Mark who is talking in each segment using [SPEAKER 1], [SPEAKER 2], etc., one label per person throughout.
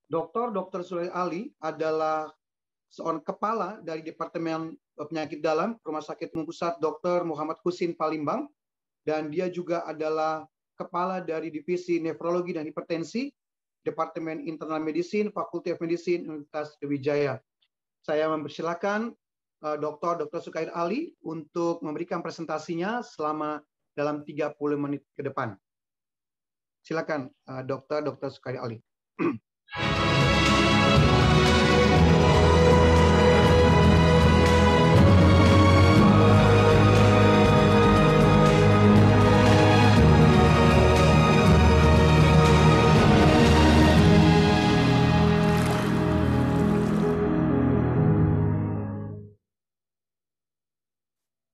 [SPEAKER 1] Dr. Sulail Ali adalah seorang kepala dari Departemen Penyakit Dalam Rumah Sakit Umum Pusat Dr. Muhammad Husin Palembang, dan dia juga adalah kepala dari Divisi Nefrologi dan Hipertensi Departemen Internal Medicine Fakultas of Medicine Universitas Sriwijaya. Saya mempersilakan Dr. Sulail Ali untuk memberikan presentasinya selama dalam 30 menit ke depan. Silakan Dr. Sulail Ali.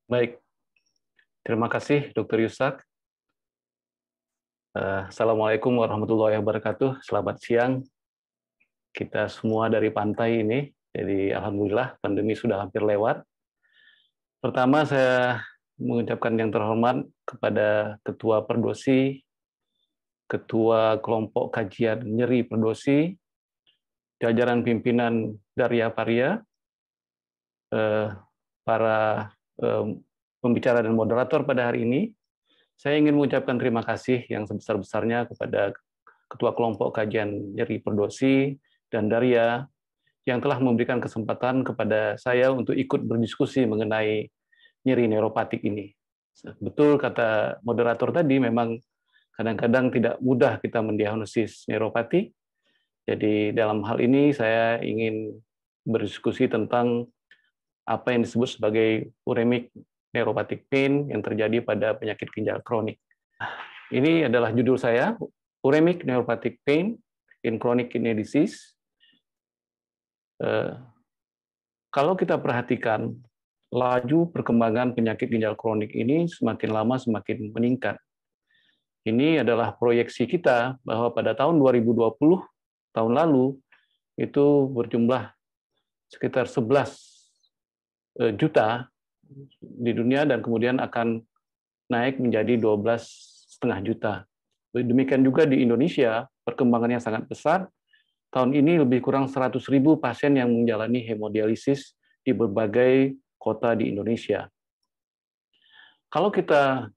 [SPEAKER 2] Baik, terima kasih Dr. Yusak. Assalamualaikum warahmatullahi wabarakatuh. Selamat siang kita semua dari pantai ini. Jadi alhamdulillah pandemi sudah hampir lewat. Pertama saya mengucapkan yang terhormat kepada Ketua Perdosi, Ketua Kelompok Kajian Nyeri Perdosi, jajaran pimpinan Darya Paria, para pembicara dan moderator pada hari ini. Saya ingin mengucapkan terima kasih yang sebesar-besarnya kepada Ketua Kelompok Kajian Nyeri Perdosi dan Darya yang telah memberikan kesempatan kepada saya untuk ikut berdiskusi mengenai nyeri neuropatik ini. Betul kata moderator tadi, memang kadang-kadang tidak mudah kita mendiagnosis neuropati. Jadi dalam hal ini saya ingin berdiskusi tentang apa yang disebut sebagai uremic neuropathic pain yang terjadi pada penyakit ginjal kronik. Ini adalah judul saya, Uremic Neuropathic Pain in Chronic Kidney Disease. Kalau kita perhatikan, laju perkembangan penyakit ginjal kronik ini semakin lama semakin meningkat. Ini adalah proyeksi kita bahwa pada tahun 2020, tahun lalu, itu berjumlah sekitar 11 juta di dunia dan kemudian akan naik menjadi 12,5 juta. Demikian juga di Indonesia, perkembangannya sangat pesat. Tahun ini lebih kurang 100.000 pasien yang menjalani hemodialisis di berbagai kota di Indonesia. Kalau kita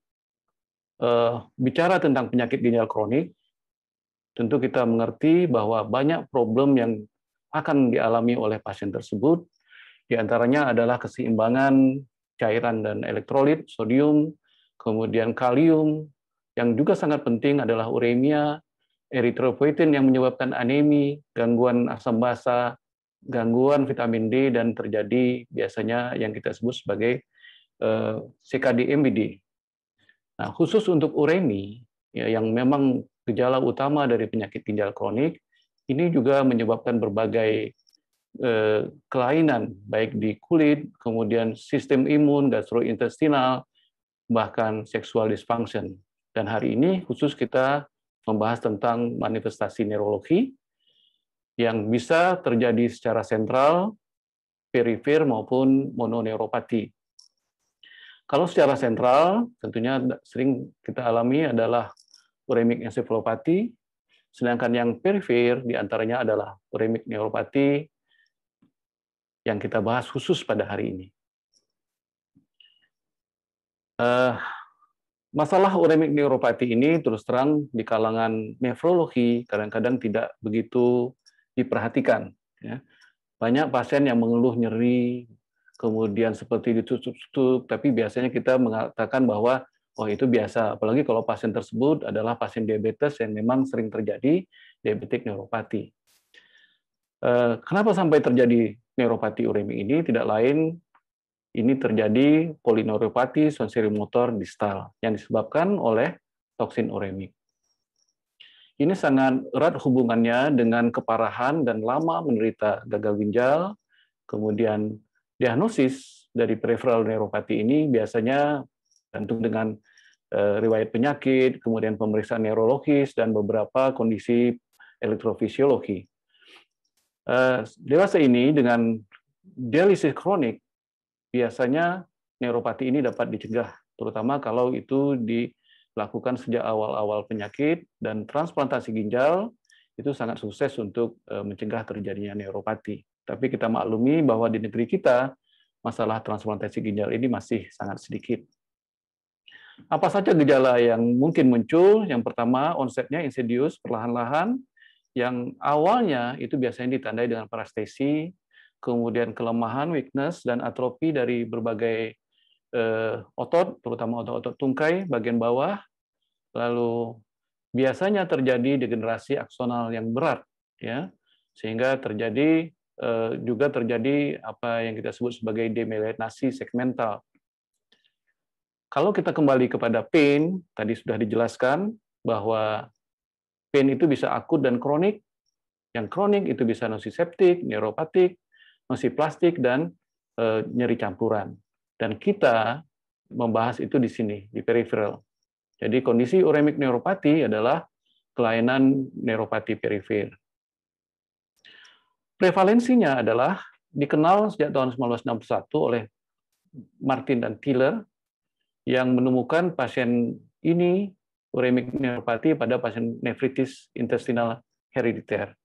[SPEAKER 2] bicara tentang penyakit ginjal kronik, tentu kita mengerti bahwa banyak problem yang akan dialami oleh pasien tersebut. Di antaranya adalah keseimbangan cairan dan elektrolit, sodium, kemudian kalium, yang juga sangat penting adalah uremia, eritropoietin yang menyebabkan anemi, gangguan asam basa, gangguan vitamin D, dan terjadi biasanya yang kita sebut sebagai CKD-MBD. Nah, khusus untuk uremi, ya, yang memang gejala utama dari penyakit ginjal kronik, ini juga menyebabkan berbagai kelainan, baik di kulit, kemudian sistem imun, gastrointestinal, bahkan sexual dysfunction. Dan hari ini khusus kita membahas tentang manifestasi neurologi yang bisa terjadi secara sentral, perifer, maupun mononeuropati. Kalau secara sentral, tentunya sering kita alami adalah uremic encephalopati, sedangkan yang perifer diantaranya adalah uremic neuropati, yang kita bahas khusus pada hari ini. Masalah uremic neuropati ini terus terang di kalangan nefrologi kadang-kadang tidak begitu diperhatikan. Ya. Banyak pasien yang mengeluh nyeri, kemudian seperti ditusuk-tusuk, tapi biasanya kita mengatakan bahwa oh itu biasa, apalagi kalau pasien tersebut adalah pasien diabetes yang memang sering terjadi diabetic neuropati. Kenapa sampai terjadi neuropati uremik ini? Tidak lain, ini terjadi polineuropati sensorimotor distal yang disebabkan oleh toksin uremik. Ini sangat erat hubungannya dengan keparahan dan lama menderita gagal ginjal, kemudian diagnosis dari peripheral neuropati ini biasanya tergantung dengan riwayat penyakit, kemudian pemeriksaan neurologis, dan beberapa kondisi elektrofisiologi. Dewasa ini dengan dialisis kronik, biasanya neuropati ini dapat dicegah, terutama kalau itu dilakukan sejak awal-awal penyakit, dan transplantasi ginjal itu sangat sukses untuk mencegah terjadinya neuropati. Tapi kita maklumi bahwa di negeri kita masalah transplantasi ginjal ini masih sangat sedikit. Apa saja gejala yang mungkin muncul? Yang pertama, onsetnya insidious, perlahan-lahan, yang awalnya itu biasanya ditandai dengan parestesi, kemudian kelemahan, weakness, dan atrofi dari berbagai otot, terutama otot-otot tungkai bagian bawah, lalu biasanya terjadi degenerasi aksonal yang berat, ya, sehingga juga terjadi apa yang kita sebut sebagai demyelinasi segmental. Kalau kita kembali kepada pain, tadi sudah dijelaskan bahwa pain itu bisa akut dan kronik. Yang kronik itu bisa nociceptik, neuropatik, nociplastik, dan nyeri campuran. Dan kita membahas itu di sini, di peripheral. Jadi kondisi uremic neuropati adalah kelainan neuropati perifer. Prevalensinya adalah dikenal sejak tahun 1961 oleh Martin dan Tiller, yang menemukan pasien ini uremic neuropati pada pasien nefritis intestinal herediter.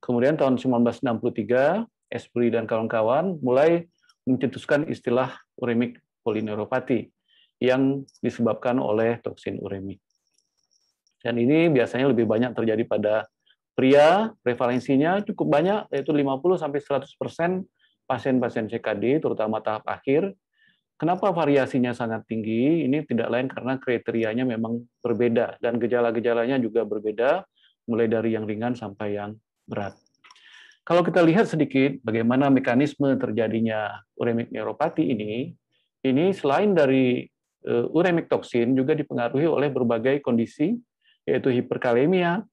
[SPEAKER 2] Kemudian tahun 1963, Esprey dan kawan-kawan mulai mencetuskan istilah uremic polineuropati yang disebabkan oleh toksin uremik. Dan ini biasanya lebih banyak terjadi pada pria, prevalensinya cukup banyak, yaitu 50-100% pasien-pasien CKD, terutama tahap akhir. Kenapa variasinya sangat tinggi? Ini tidak lain karena kriterianya memang berbeda, dan gejala-gejalanya juga berbeda, mulai dari yang ringan sampai yang berat. Kalau kita lihat sedikit bagaimana mekanisme terjadinya uremic neuropati ini selain dari uremic toksin juga dipengaruhi oleh berbagai kondisi, yaitu hiperkalemia,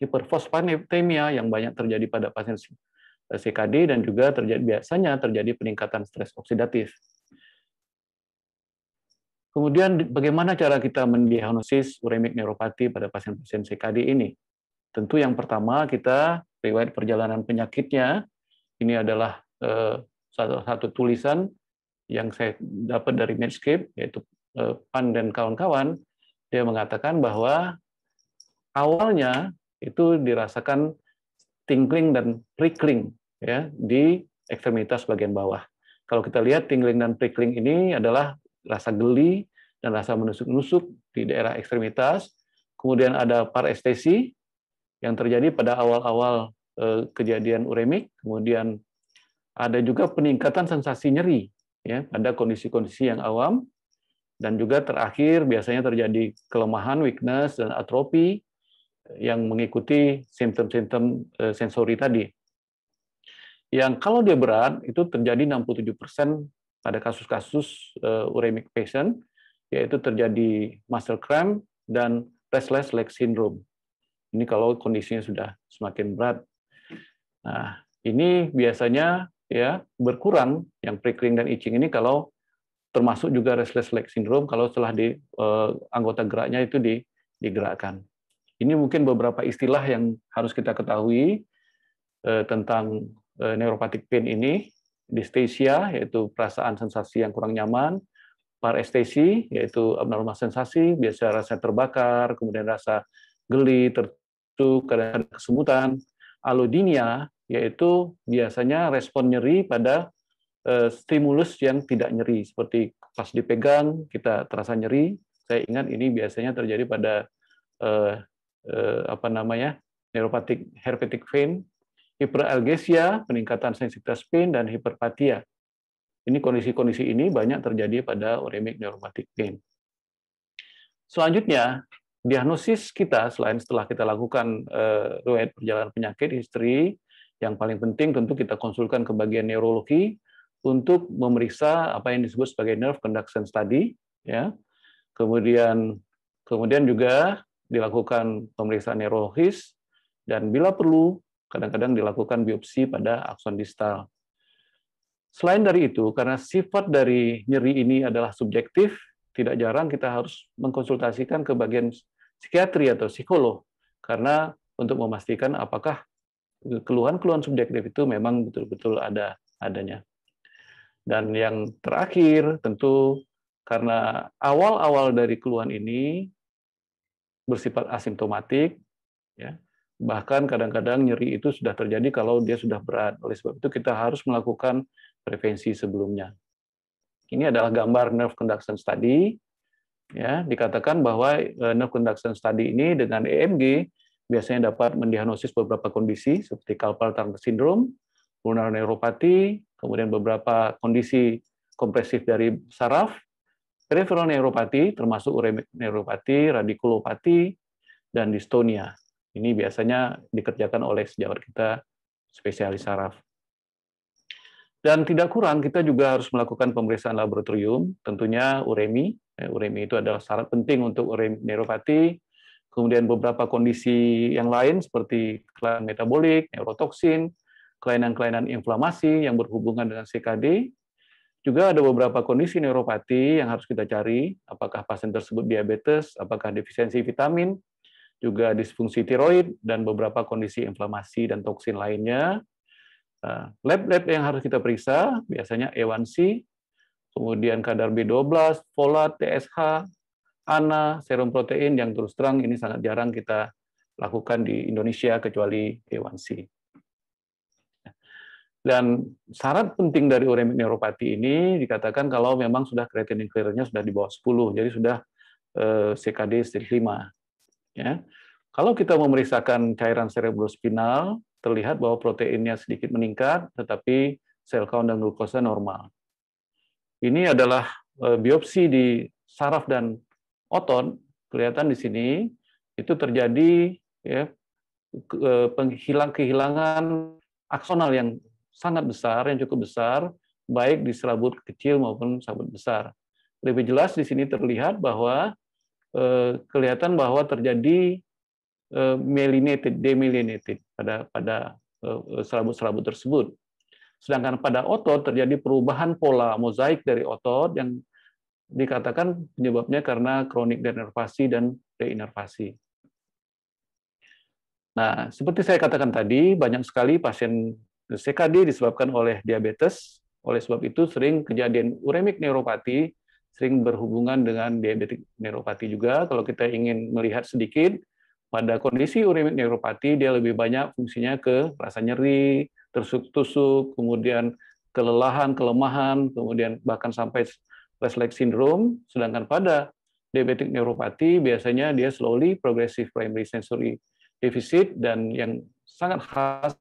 [SPEAKER 2] hiperfosfatemia yang banyak terjadi pada pasien CKD, dan juga biasanya terjadi peningkatan stres oksidatif. Kemudian bagaimana cara kita mendiagnosis uremic neuropati pada pasien-pasien CKD ini? Tentu yang pertama kita riwayat perjalanan penyakitnya. Ini adalah satu tulisan yang saya dapat dari Medscape, yaitu Pan dan kawan-kawan. Dia mengatakan bahwa awalnya itu dirasakan tingling dan prickling, ya, di ekstremitas bagian bawah. Kalau kita lihat tingling dan prickling ini adalah rasa geli dan rasa menusuk-nusuk di daerah ekstremitas. Kemudian ada parestesi yang terjadi pada awal-awal kejadian uremik. Kemudian ada juga peningkatan sensasi nyeri, ya, pada kondisi-kondisi yang awam. Dan juga terakhir biasanya terjadi kelemahan, weakness, dan atrofi yang mengikuti simptom-simptom sensori tadi. Yang kalau dia berat, itu terjadi 67% pada kasus-kasus uremic patient, yaitu terjadi muscle cramp dan restless leg syndrome. Ini kalau kondisinya sudah semakin berat. Nah, ini biasanya ya berkurang yang prickling dan itching ini kalau termasuk juga restless leg syndrome kalau setelah anggota geraknya itu digerakkan. Ini mungkin beberapa istilah yang harus kita ketahui tentang neuropathic pain ini. Dysphagia, yaitu perasaan sensasi yang kurang nyaman. Parestesi, yaitu abnormal sensasi, biasa rasa terbakar, kemudian rasa geli, tertusuk, kadang-kadang kesemutan. Allodynia, yaitu biasanya respon nyeri pada stimulus yang tidak nyeri, seperti pas dipegang kita terasa nyeri. Saya ingat ini biasanya terjadi pada neuropathic herpetic pain, hiperalgesia, peningkatan sensitivitas pain, dan hiperpatia. Ini kondisi-kondisi ini banyak terjadi pada uremic neuropathic pain. Selanjutnya, diagnosis kita selain setelah kita lakukan riwayat perjalanan penyakit, history, yang paling penting tentu kita konsulkan ke bagian neurologi untuk memeriksa apa yang disebut sebagai nerve conduction study, ya. Kemudian juga dilakukan pemeriksaan neurologis, dan bila perlu kadang-kadang dilakukan biopsi pada akson distal. Selain dari itu, karena sifat dari nyeri ini adalah subjektif, tidak jarang kita harus mengkonsultasikan ke bagian psikiatri atau psikolog, karena untuk memastikan apakah keluhan-keluhan subjektif itu memang betul-betul adanya. Dan yang terakhir, tentu karena awal-awal dari keluhan ini bersifat asimptomatik, ya, Bahkan kadang-kadang nyeri itu sudah terjadi kalau dia sudah berat. Oleh sebab itu kita harus melakukan prevensi sebelumnya. Ini adalah gambar nerve conduction study. Ya, dikatakan bahwa nerve conduction study ini dengan EMG biasanya dapat mendiagnosis beberapa kondisi seperti carpal tunnel syndrome, pulmonary neuropathy, kemudian beberapa kondisi kompresif dari saraf, peripheral neuropathy termasuk uremic neuropathy, radiculopathy, dan dystonia. Ini biasanya dikerjakan oleh sejawat kita spesialis saraf. Dan tidak kurang, kita juga harus melakukan pemeriksaan laboratorium, tentunya uremi. Uremi itu adalah syarat penting untuk uremic neuropathy. Kemudian beberapa kondisi yang lain seperti kelainan metabolik, neurotoksin, kelainan-kelainan inflamasi yang berhubungan dengan CKD. Juga ada beberapa kondisi neuropati yang harus kita cari, apakah pasien tersebut diabetes, apakah defisiensi vitamin, juga disfungsi tiroid, dan beberapa kondisi inflamasi dan toksin lainnya. Lab-lab yang harus kita periksa, biasanya A1C, kemudian kadar B12, folat, TSH, ANA, serum protein, yang terus terang ini sangat jarang kita lakukan di Indonesia, kecuali A1C. Dan syarat penting dari uremic neuropathy ini dikatakan kalau memang sudah creatinine clearance-nya sudah di bawah 10, jadi sudah CKD stage 5. Ya. Kalau kita memeriksakan cairan cerebrospinal, terlihat bahwa proteinnya sedikit meningkat, tetapi sel count dan glukosa normal. Ini adalah biopsi di saraf dan otot, kelihatan di sini, itu terjadi ya, kehilangan aksonal yang sangat besar, yang cukup besar, baik di serabut kecil maupun serabut besar. Lebih jelas di sini terlihat bahwa kelihatan bahwa terjadi myelinated, demyelinated pada serabut-serabut tersebut. Sedangkan pada otot terjadi perubahan pola mozaik dari otot yang dikatakan penyebabnya karena kronik denervasi dan reinervasi. Nah, seperti saya katakan tadi, banyak sekali pasien CKD disebabkan oleh diabetes. Oleh sebab itu sering kejadian uremic neuropathy sering berhubungan dengan diabetic neuropathy juga. Kalau kita ingin melihat sedikit, pada kondisi uremic neuropathy dia lebih banyak fungsinya ke rasa nyeri, tertusuk-tusuk, kemudian kelelahan, kelemahan, kemudian bahkan sampai restless syndrome. Sedangkan pada diabetic neuropathy biasanya dia slowly progressive primary sensory deficit, dan yang sangat khas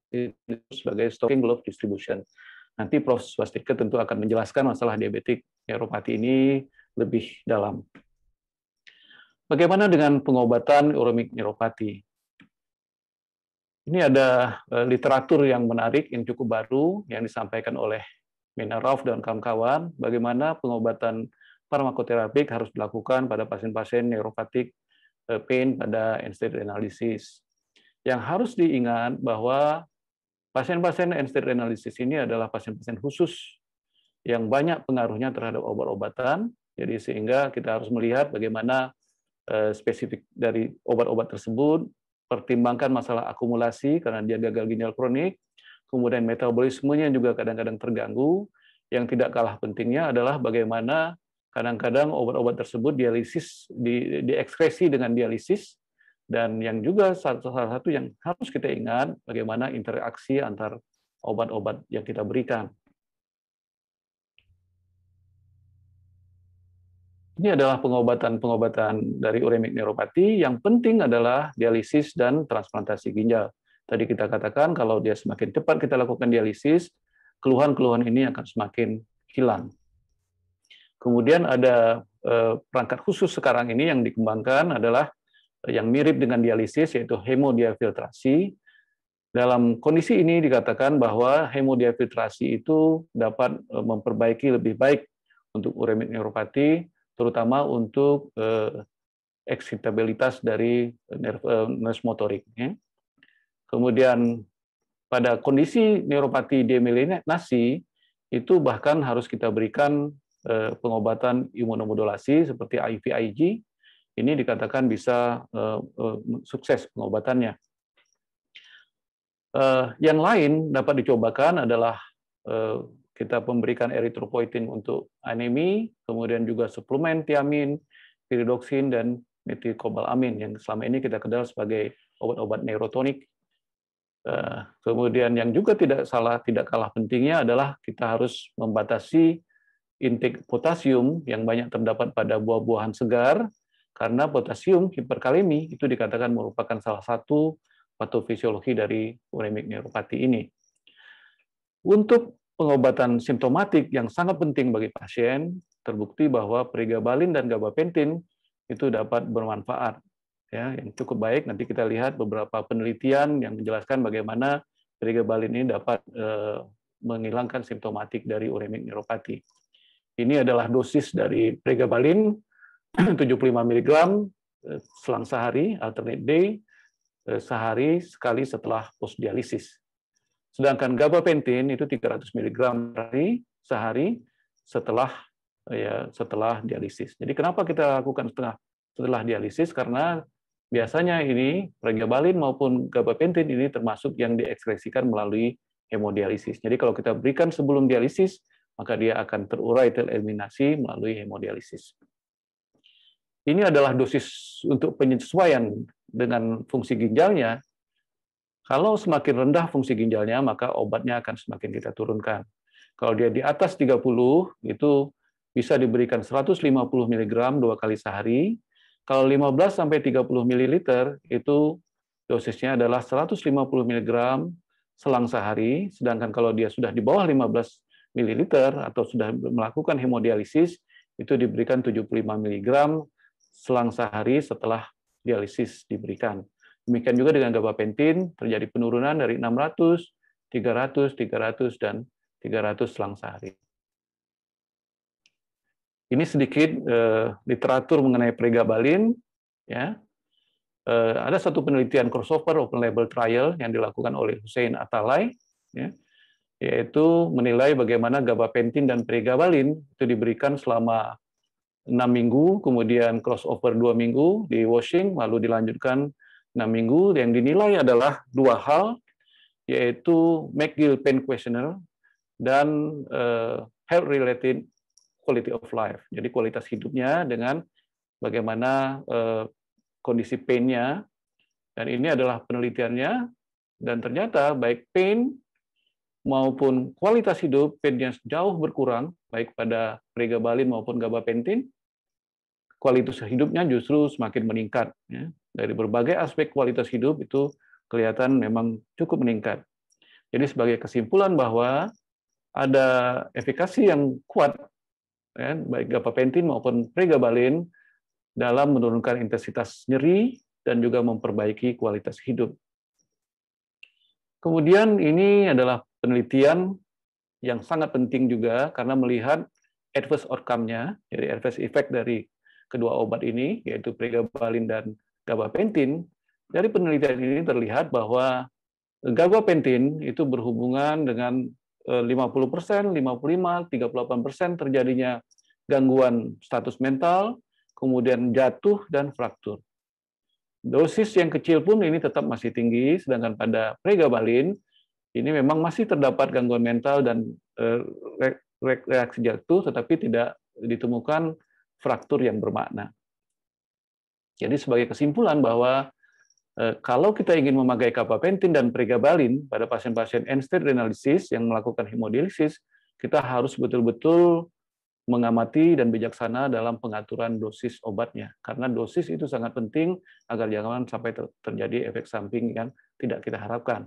[SPEAKER 2] sebagai stocking glove distribution. Nanti Prof. Swastika tentu akan menjelaskan masalah diabetic neuropathy ini lebih dalam. Bagaimana dengan pengobatan uremic neuropathy? Ini ada literatur yang menarik, yang cukup baru, yang disampaikan oleh Mina Rauf dan kawan-kawan, bagaimana pengobatan farmakoterapik harus dilakukan pada pasien-pasien neuropathic pain pada end-stage renal disease. Yang harus diingat bahwa pasien-pasien end-stage renal disease ini adalah pasien-pasien khusus yang banyak pengaruhnya terhadap obat-obatan, jadi sehingga kita harus melihat bagaimana spesifik dari obat-obat tersebut, pertimbangkan masalah akumulasi karena dia gagal ginjal kronik, kemudian metabolismenya juga kadang-kadang terganggu. Yang tidak kalah pentingnya adalah bagaimana kadang-kadang obat-obat tersebut dialisis, diekskresi dengan dialisis, dan yang juga salah satu yang harus kita ingat bagaimana interaksi antar obat-obat yang kita berikan. Ini adalah pengobatan dari uremic neuropathy. Yang penting adalah dialisis dan transplantasi ginjal. Tadi kita katakan kalau dia semakin cepat kita lakukan dialisis, keluhan-keluhan ini akan semakin hilang. Kemudian ada perangkat khusus sekarang ini yang dikembangkan adalah yang mirip dengan dialisis, yaitu hemodiafiltrasi. Dalam kondisi ini dikatakan bahwa hemodiafiltrasi itu dapat memperbaiki lebih baik untuk uremic neuropathy, terutama untuk eksitabilitas dari nerve motorik. Kemudian pada kondisi neuropati demyelinasi itu bahkan harus kita berikan pengobatan imunomodulasi seperti IVIG. Ini dikatakan bisa sukses pengobatannya. Yang lain dapat dicobakan adalah kita memberikan erythropoietin untuk anemi, kemudian juga suplemen tiamin, piridoksin, dan metilkobalamin yang selama ini kita kenal sebagai obat-obat neurotonik. Kemudian yang juga tidak kalah pentingnya adalah kita harus membatasi intake potasium yang banyak terdapat pada buah-buahan segar, karena potasium hiperkalemi itu dikatakan merupakan salah satu patofisiologi dari uremic neuropati ini. Untuk pengobatan simptomatik yang sangat penting bagi pasien, terbukti bahwa pregabalin dan gabapentin itu dapat bermanfaat. Ya, yang cukup baik. Nanti kita lihat beberapa penelitian yang menjelaskan bagaimana pregabalin ini dapat menghilangkan simptomatik dari uremic neuropati. Ini adalah dosis dari pregabalin 75 mg selang sehari, alternate day, sehari sekali setelah postdialisis. Sedangkan gabapentin itu 300 mg sehari setelah dialisis. Jadi kenapa kita lakukan setelah dialisis? Karena biasanya ini pregabalin maupun gabapentin ini termasuk yang diekskresikan melalui hemodialisis. Jadi kalau kita berikan sebelum dialisis, maka dia akan terurai tereliminasi melalui hemodialisis. Ini adalah dosis untuk penyesuaian dengan fungsi ginjalnya. Kalau semakin rendah fungsi ginjalnya, maka obatnya akan semakin kita turunkan. Kalau dia di atas 30, itu bisa diberikan 150 mg 2 kali sehari. Kalau 15-30 ml, itu dosisnya adalah 150 mg selang sehari. Sedangkan kalau dia sudah di bawah 15 ml atau sudah melakukan hemodialisis, itu diberikan 75 mg selang sehari setelah dialisis diberikan. Demikian juga dengan gabapentin, terjadi penurunan dari 600, 300, 300, dan 300 selang sehari. Ini sedikit literatur mengenai pregabalin. Ya. Ada satu penelitian crossover open label trial yang dilakukan oleh Hussein Atalay, ya, yaitu menilai bagaimana gabapentin dan pregabalin itu diberikan selama 6 minggu, kemudian crossover 2 minggu di washing, lalu dilanjutkan 6 minggu. Yang dinilai adalah 2 hal, yaitu McGill Pain Questionnaire dan health-related quality of life. Jadi kualitas hidupnya dengan bagaimana kondisi pain-nya. Dan ini adalah penelitiannya, dan ternyata baik pain maupun kualitas hidup, pain-nya jauh berkurang, baik pada pregabalin maupun gabapentin, kualitas hidupnya justru semakin meningkat. Ya. Dari berbagai aspek kualitas hidup itu kelihatan memang cukup meningkat. Jadi sebagai kesimpulan bahwa ada efikasi yang kuat, ya, baik gabapentin maupun pregabalin dalam menurunkan intensitas nyeri dan juga memperbaiki kualitas hidup. Kemudian ini adalah penelitian yang sangat penting juga karena melihat adverse outcome-nya, jadi adverse effect dari kedua obat ini, yaitu pregabalin dan gabapentin. Dari penelitian ini terlihat bahwa gabapentin itu berhubungan dengan 50%, 55%, 38% terjadinya gangguan status mental, kemudian jatuh dan fraktur. Dosis yang kecil pun ini tetap masih tinggi, sedangkan pada pregabalin ini memang masih terdapat gangguan mental dan reaksi jatuh, tetapi tidak ditemukan fraktur yang bermakna. Jadi sebagai kesimpulan bahwa kalau kita ingin memakai gabapentin dan pregabalin pada pasien-pasien end-stage renal disease yang melakukan hemodialisis, kita harus betul-betul mengamati dan bijaksana dalam pengaturan dosis obatnya. Karena dosis itu sangat penting agar jangan sampai terjadi efek samping yang tidak kita harapkan.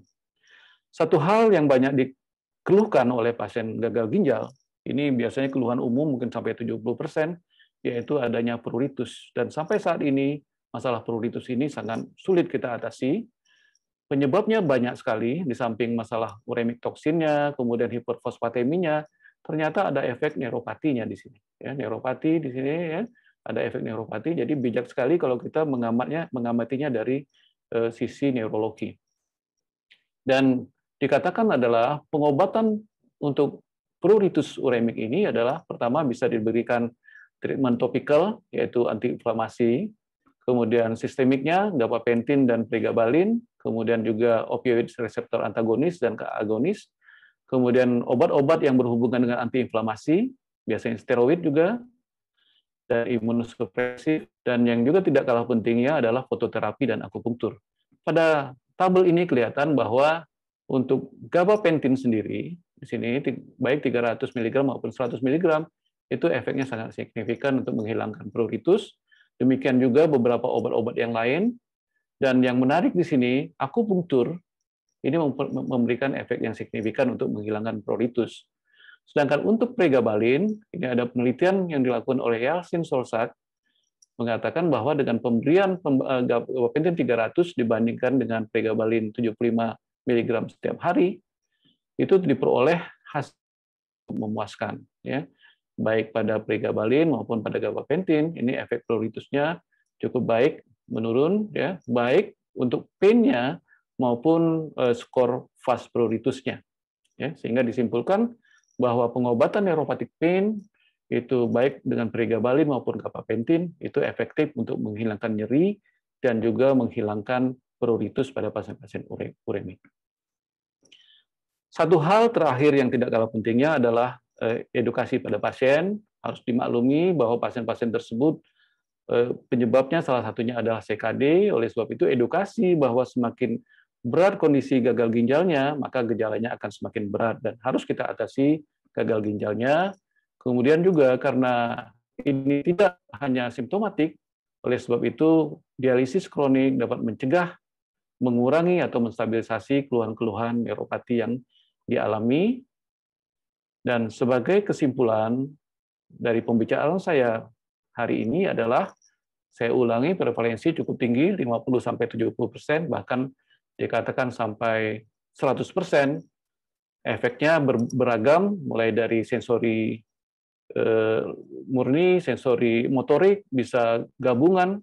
[SPEAKER 2] Satu hal yang banyak dikeluhkan oleh pasien gagal ginjal, ini biasanya keluhan umum mungkin sampai 70%, yaitu adanya pruritus. Dan sampai saat ini, masalah pruritus ini sangat sulit kita atasi. Penyebabnya banyak sekali, di samping masalah uremic toksinnya, kemudian hiperfosfateminya, ternyata ada efek neuropatinya di sini. Ya, neuropati di sini ya, ada efek neuropati, jadi bijak sekali kalau kita mengamatinya dari sisi neurologi. Dan dikatakan adalah pengobatan untuk pruritus uremik ini adalah pertama bisa diberikan treatment topikal, yaitu antiinflamasi, kemudian sistemiknya, gabapentin dan pregabalin, kemudian juga opioid reseptor antagonis dan keagonis, kemudian obat-obat yang berhubungan dengan antiinflamasi, biasanya steroid juga, dan imunosupresif, dan yang juga tidak kalah pentingnya adalah fototerapi dan akupunktur. pada tabel ini kelihatan bahwa untuk gabapentin sendiri, di sini baik 300 mg maupun 100 mg, itu efeknya sangat signifikan untuk menghilangkan pruritus. Demikian juga beberapa obat-obat yang lain. Dan yang menarik di sini, akupunktur ini memberikan efek yang signifikan untuk menghilangkan pruritus. Sedangkan untuk pregabalin, ini ada penelitian yang dilakukan oleh Yeltsin Solzak, mengatakan bahwa dengan pemberian gabapentin 300 dibandingkan dengan pregabalin 75 mg setiap hari, itu diperoleh hasil memuaskan, ya, baik pada pregabalin maupun pada gabapentin. Ini efek pruritusnya cukup baik, menurun, ya, baik untuk pain-nya maupun skor fast pruritusnya, ya, sehingga disimpulkan bahwa pengobatan neuropatik pain itu baik dengan pregabalin maupun gabapentin itu efektif untuk menghilangkan nyeri dan juga menghilangkan pruritus pada pasien-pasien uremik. Satu hal terakhir yang tidak kalah pentingnya adalah edukasi pada pasien. Harus dimaklumi bahwa pasien-pasien tersebut penyebabnya salah satunya adalah CKD. Oleh sebab itu edukasi bahwa semakin berat kondisi gagal ginjalnya, maka gejalanya akan semakin berat dan harus kita atasi gagal ginjalnya. Kemudian juga karena ini tidak hanya simptomatik, oleh sebab itu dialisis kronik dapat mencegah, mengurangi atau menstabilisasi keluhan-keluhan neuropati yang dialami. Dan sebagai kesimpulan dari pembicaraan saya hari ini adalah, saya ulangi, prevalensi cukup tinggi, 50-70%, bahkan dikatakan sampai 100%. Efeknya beragam, mulai dari sensori murni, sensori motorik, bisa gabungan,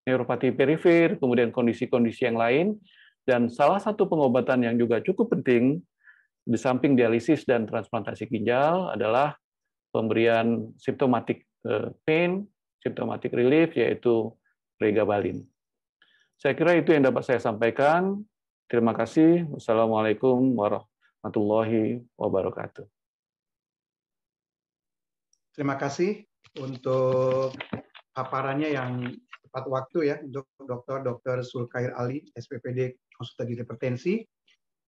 [SPEAKER 2] neuropati perifer, kemudian kondisi-kondisi yang lain. Dan salah satu pengobatan yang juga cukup penting, di samping dialisis dan transplantasi ginjal, adalah pemberian symptomatic pain, symptomatic relief, yaitu pregabalin. Saya kira itu yang dapat saya sampaikan. Terima kasih. Wassalamualaikum warahmatullahi wabarakatuh.
[SPEAKER 1] Terima kasih untuk paparannya yang tepat waktu ya untuk Dr. Sulkair Ali, SPPD Konsultan Hipertensi.